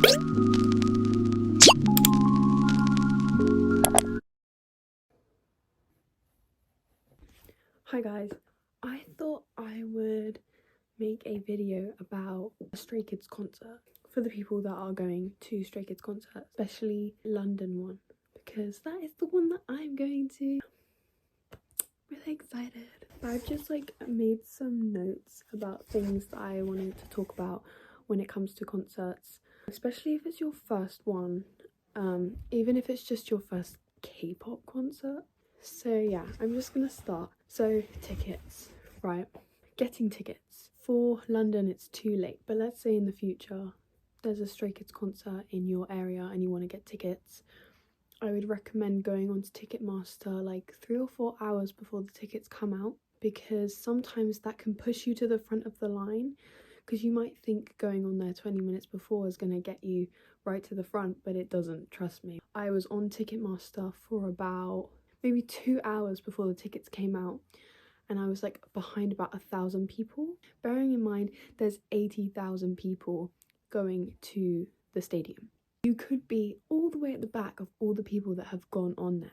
Hi guys, I thought I would make a video about a Stray Kids concert for the people that are going to Stray Kids concert, especially London one, because that is the one that I'm going to. Really excited. I've just made some notes about things that I wanted to talk about when it comes to concerts, especially if it's your first one, even if it's just your first K-pop concert. So yeah, I'm just gonna start. So tickets, right? Getting tickets. For London it's too late, but let's say in the future there's a Stray Kids concert in your area and you want to get tickets, I would recommend going onto Ticketmaster like 3 or 4 hours before the tickets come out, because sometimes that can push you to the front of the line, because you might think going on there 20 minutes before is going to get you right to the front, but it doesn't, trust me. I was on Ticketmaster for about maybe 2 hours before the tickets came out, and I was like behind about 1,000 people. Bearing in mind there's 80,000 people going to the stadium. You could be all the way at the back of all the people that have gone on there.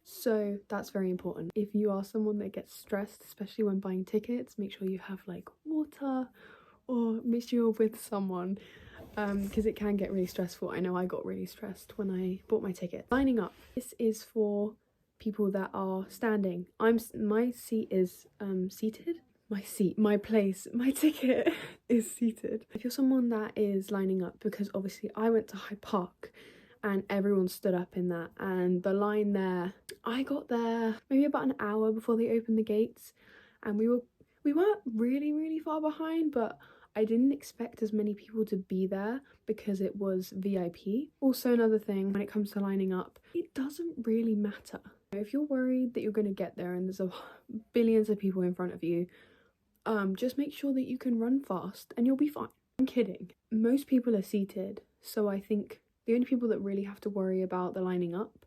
So that's very important. If you are someone that gets stressed, especially when buying tickets, make sure you have like water, or make sure you're with someone, because it can get really stressful. I know I got really stressed when I bought my ticket. Lining up. This is for people that are standing. My seat is seated. My ticket is seated. If you're someone that is lining up, because obviously I went to Hyde Park and everyone stood up in that, and the line there, I got there maybe about an hour before they opened the gates, and we weren't really far behind, but I didn't expect as many people to be there because it was VIP. Also, another thing when it comes to lining up, it doesn't really matter. If you're worried that you're going to get there and there's billions of people in front of you, just make sure that you can run fast and you'll be fine. I'm kidding. Most people are seated, so I think the only people that really have to worry about the lining up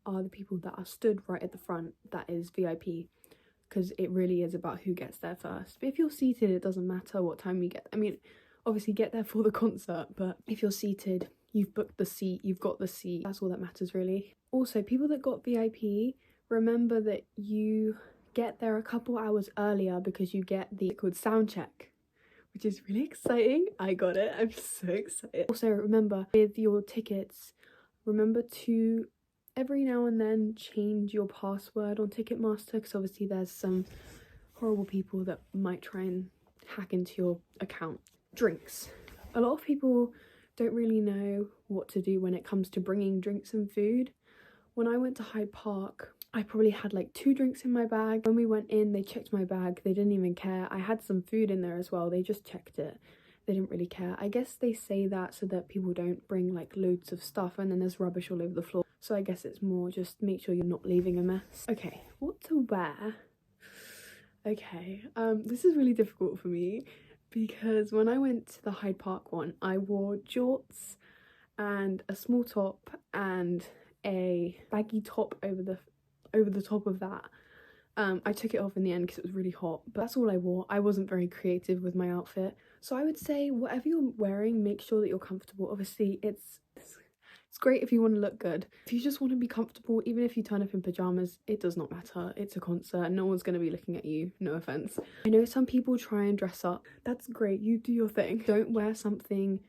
are the people that are stood right at the front, that is VIP, because it really is about who gets there first. But if you're seated, it doesn't matter what time you get. I mean, obviously get there for the concert, but if you're seated, you've booked the seat, you've got the seat, that's all that matters really. Also, people that got VIP, remember that you get there a couple hours earlier because you get the called sound check, which is really exciting. I got it, I'm so excited. Also, remember with your tickets, remember to every now and then change your password on Ticketmaster, because obviously there's some horrible people that might try and hack into your account. Drinks. A lot of people don't really know what to do when it comes to bringing drinks and food. When I went to Hyde Park, I probably had like 2 drinks in my bag. When we went in, they checked my bag. They didn't even care. I had some food in there as well. They just checked it. They didn't really care. I guess they say that so that people don't bring like loads of stuff and then there's rubbish all over the floor. So I guess it's more just make sure you're not leaving a mess. Okay, what to wear? Okay, this is really difficult for me because when I went to the Hyde Park one, I wore jorts and a small top and a baggy top over the top of that. I took it off in the end because it was really hot, but that's all I wore. I wasn't very creative with my outfit. So I would say whatever you're wearing, make sure that you're comfortable. Obviously, it's great if you want to look good. If you just want to be comfortable, even if you turn up in pajamas, it does not matter. It's a concert. No one's going to be looking at you. No offense. I know some people try and dress up. That's great. You do your thing. Don't wear something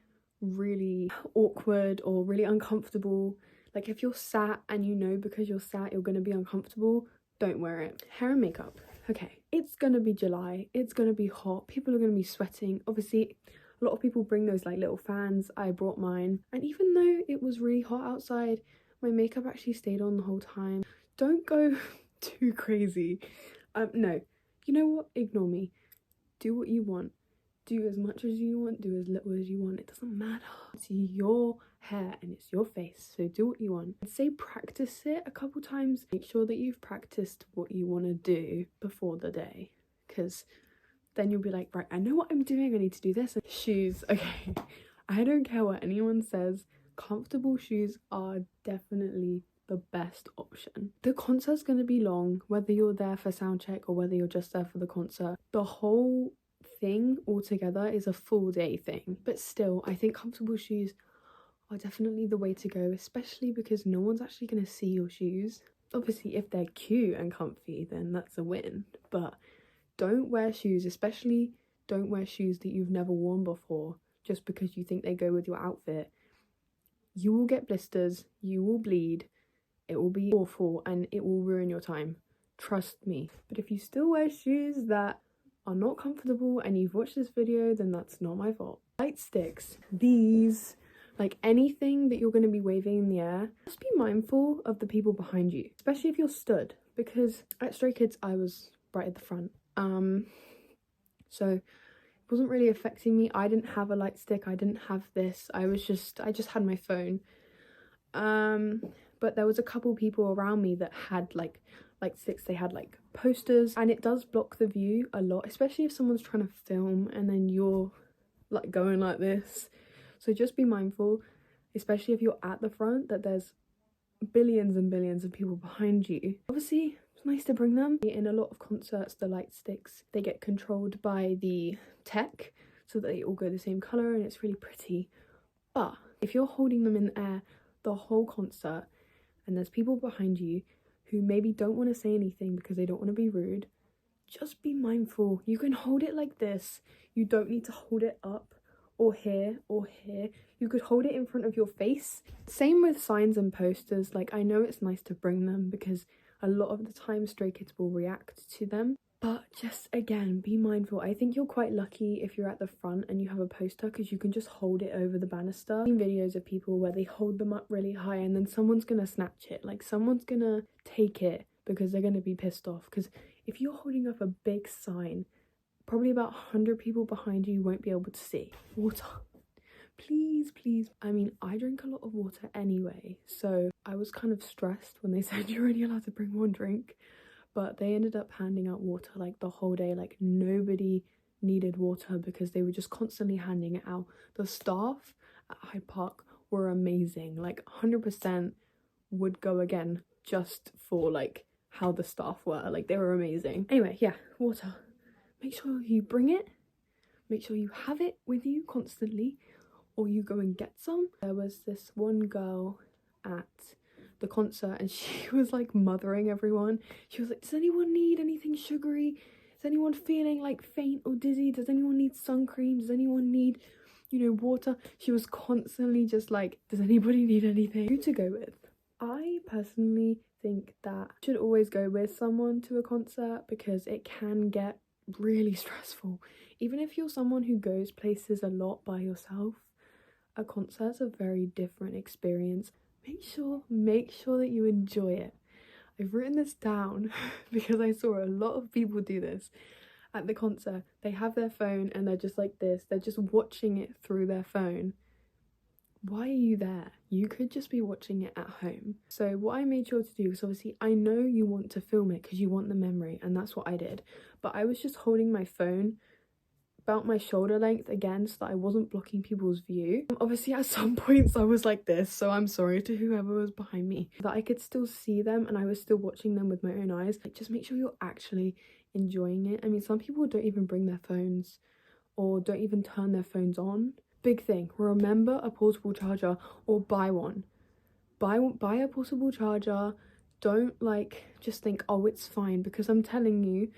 really awkward or really uncomfortable. Like if you're sat and you know because you're sat you're going to be uncomfortable, don't wear it. Hair and makeup. Okay, it's going to be July. It's going to be hot. People are going to be sweating. Obviously, a lot of people bring those like little fans. I brought mine. And even though it was really hot outside, my makeup actually stayed on the whole time. Don't go too crazy. No. You know what? Ignore me. Do what you want. Do as much as you want, do as little as you want. It doesn't matter. It's your hair and it's your face, so do what you want. I'd say practice it a couple times. Make sure that you've practiced what you want to do before the day, because then you'll be like, right, I know what I'm doing, I need to do this. Shoes. Okay, I don't care what anyone says, comfortable shoes are definitely the best option. The concert's going to be long, whether you're there for sound check or whether you're just there for the concert. The whole thing altogether is a full day thing, but still I think comfortable shoes are definitely the way to go, especially because no one's actually going to see your shoes. Obviously, if they're cute and comfy, then that's a win. But don't wear shoes, especially don't wear shoes that you've never worn before just because you think they go with your outfit. You will get blisters, you will bleed, it will be awful, and it will ruin your time. Trust me. But if you still wear shoes that are not comfortable and you've watched this video, then that's not my fault. Light sticks, these, like anything that you're going to be waving in the air, just be mindful of the people behind you, especially if you're stood, because at Stray Kids I was right at the front, so it wasn't really affecting me. I didn't have a light stick, I didn't have this, I just had my phone. But there was a couple people around me that had like sticks. They had like posters, and it does block the view a lot, especially if someone's trying to film and then you're like going like this. So just be mindful, especially if you're at the front, that there's billions and billions of people behind you. Obviously it's nice to bring them. In a lot of concerts, the light sticks, they get controlled by the tech so that they all go the same color and it's really pretty. But if you're holding them in the air the whole concert and there's people behind you who maybe don't want to say anything because they don't want to be rude, just be mindful. You can hold it like this. You don't need to hold it up or here or here. You could hold it in front of your face. Same with signs and posters. Like, I know it's nice to bring them because a lot of the time Stray Kids will react to them, but just again, be mindful. I think you're quite lucky if you're at the front and you have a poster, because you can just hold it over the banister. I've seen videos of people where they hold them up really high and then someone's gonna snatch it. Like, someone's gonna take it because they're gonna be pissed off. Because if you're holding up a big sign, probably about 100 people behind you won't be able to see. Water. Please, please. I mean, I drink a lot of water anyway, so I was kind of stressed when they said you're only allowed to bring one drink. But they ended up handing out water like the whole day. Like, nobody needed water because they were just constantly handing it out. The staff at Hyde Park were amazing. Like, 100% would go again just for like how the staff were. Like, they were amazing. Anyway, yeah, water. Make sure you bring it. Make sure you have it with you constantly, or you go and get some. There was this one girl at the concert and she was like mothering everyone. She was like, does anyone need anything sugary? Is anyone feeling like faint or dizzy? Does anyone need sun cream? Does anyone need, you know, water? She was constantly just like, does anybody need anything? Who to go with? I personally think that you should always go with someone to a concert because it can get really stressful. Even if you're someone who goes places a lot by yourself, a concert's a very different experience. Make sure that you enjoy it. I've written this down because I saw a lot of people do this at the concert. They have their phone and they're just like this. They're just watching it through their phone. Why are you there? You could just be watching it at home. So what I made sure to do is, obviously I know you want to film it because you want the memory, and that's what I did. But I was just holding my phone about my shoulder length again so that I wasn't blocking people's view. Obviously at some points I was like this, so I'm sorry to whoever was behind me, that I could still see them and I was still watching them with my own eyes. Like, just make sure you're actually enjoying it. I mean, some people don't even bring their phones or don't even turn their phones on. Big thing, remember a portable charger, or buy one. Buy a portable charger. Don't like just think, oh, it's fine, because I'm telling you,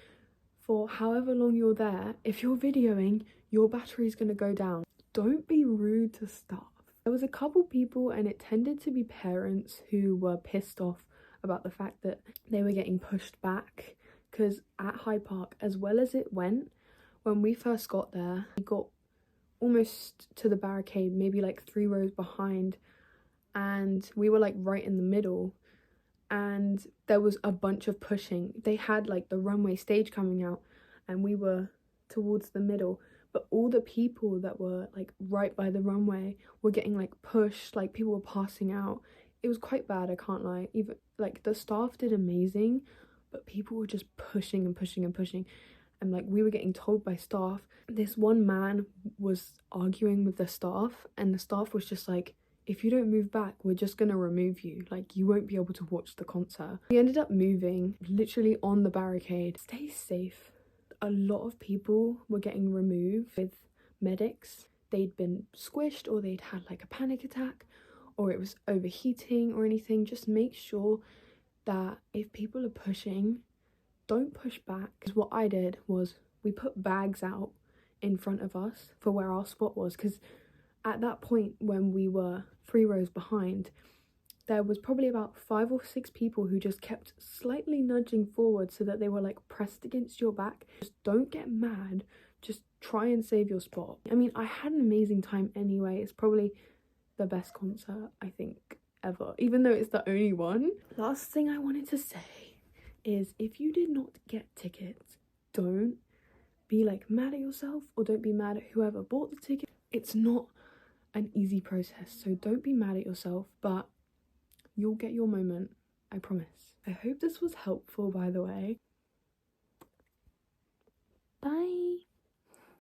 for however long you're there, if you're videoing, your battery's gonna go down. Don't be rude to staff. There was a couple people, and it tended to be parents, who were pissed off about the fact that they were getting pushed back, because at Hyde Park, as well as it went, when we first got there, we got almost to the barricade, maybe like 3 rows behind, and we were like right in the middle, and there was a bunch of pushing. They had like the runway stage coming out and we were towards the middle, but all the people that were like right by the runway were getting like pushed, like people were passing out. It was quite bad, I can't lie. Even like the staff did amazing, but people were just pushing and pushing and pushing, and like we were getting told by staff. This one man was arguing with the staff, and the staff was just like, if you don't move back, we're just gonna remove you. Like, you won't be able to watch the concert. We ended up moving literally on the barricade. Stay safe. A lot of people were getting removed with medics. they'd been squished or they'd had like a panic attack or it was overheating or anything. Just make sure that if people are pushing, don't push back. Because what I did was we put bags out in front of us for where our spot was, because at that point when we were 3 rows behind, there was probably about 5 or 6 people who just kept slightly nudging forward so that they were like pressed against your back. Just don't get mad, just try and save your spot. I mean, I had an amazing time anyway. It's probably the best concert I think ever, even though it's the only one. Last thing I wanted to say is, if you did not get tickets, don't be like mad at yourself, or don't be mad at whoever bought the ticket. It's not an easy process, so don't be mad at yourself, but you'll get your moment, I promise. I hope this was helpful, by the way. Bye.